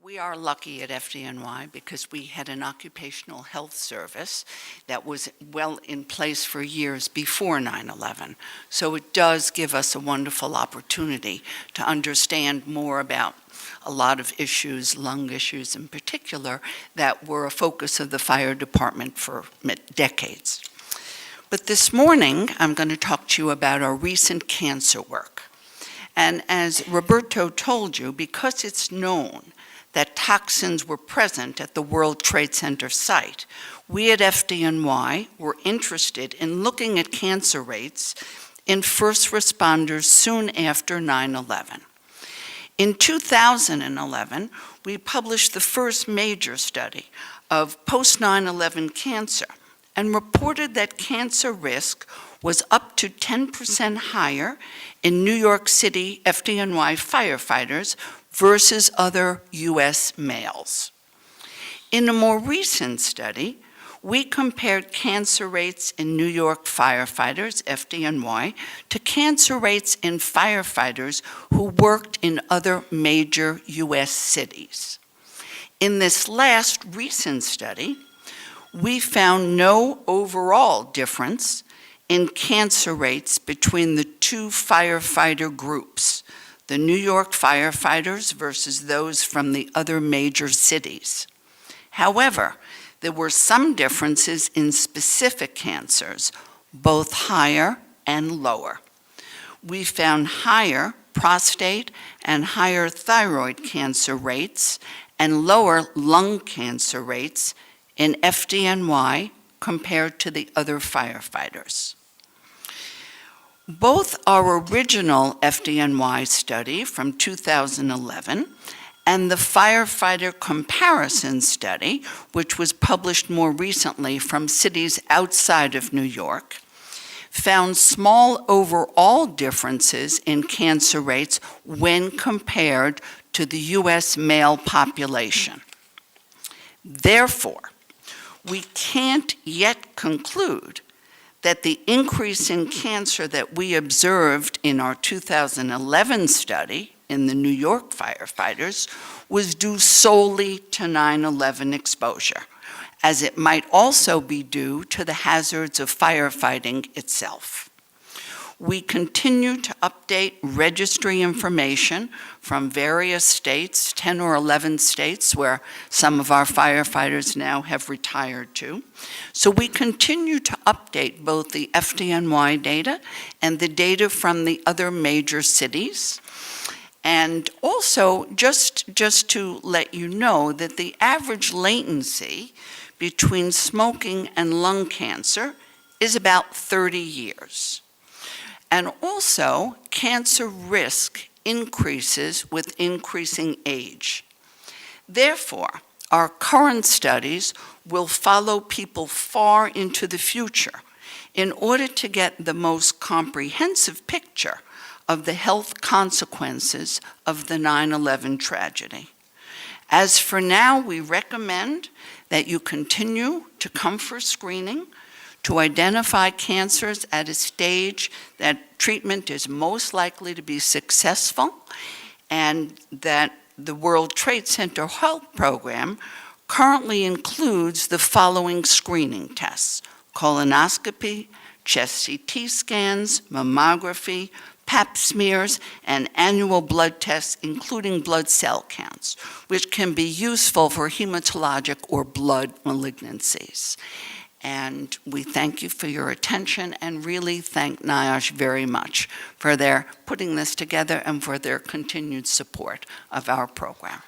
We are lucky at FDNY because we had an occupational health service that was well in place for years before 9/11. So it does give us a wonderful opportunity to understand more about a lot of issues, lung issues in particular, that were a focus of the fire department for decades. But this morning, I'm going to talk to you about our recent cancer work. And as Roberto told you, because it's known that toxins were present at the World Trade Center site, we at FDNY were interested in looking at cancer rates in first responders soon after 9/11. In 2011, we published the first major study of post-9/11 cancer and reported that cancer risk was up to 10% higher in New York City FDNY firefighters versus other U.S. males. In a more recent study, we compared cancer rates in New York firefighters, FDNY, to cancer rates in firefighters who worked in other major U.S. cities. In this last recent study, we found no overall difference in cancer rates between the two firefighter groups, the New York firefighters versus those from the other major cities. However, there were some differences in specific cancers, both higher and lower. We found higher prostate and higher thyroid cancer rates and lower lung cancer rates in FDNY compared to the other firefighters. Both our original FDNY study from 2011 and the firefighter comparison study, which was published more recently from cities outside of New York, found small overall differences in cancer rates when compared to the U.S. male population. Therefore, we can't yet conclude that the increase in cancer that we observed in our 2011 study in the New York firefighters was due solely to 9/11 exposure, as it might also be due to the hazards of firefighting itself. We continue to update registry information from various states, 10 or 11 states where some of our firefighters now have retired to. So we continue to update both the FDNY data and the data from the other major cities. And also, just to let you know that the average latency between smoking and lung cancer is about 30 years. And also, cancer risk increases with increasing age. Therefore, our current studies will follow people far into the future in order to get the most comprehensive picture of the health consequences of the 9/11 tragedy. As for now, we recommend that you continue to come for screening to identify cancers at a stage that treatment is most likely to be successful, and that the World Trade Center Health Program currently includes the following screening tests: colonoscopy, chest CT scans, mammography, Pap smears, and annual blood tests, including blood cell counts, which can be useful for hematologic or blood malignancies. And we thank you for your attention and really thank NIOSH very much for their putting this together and for their continued support of our program.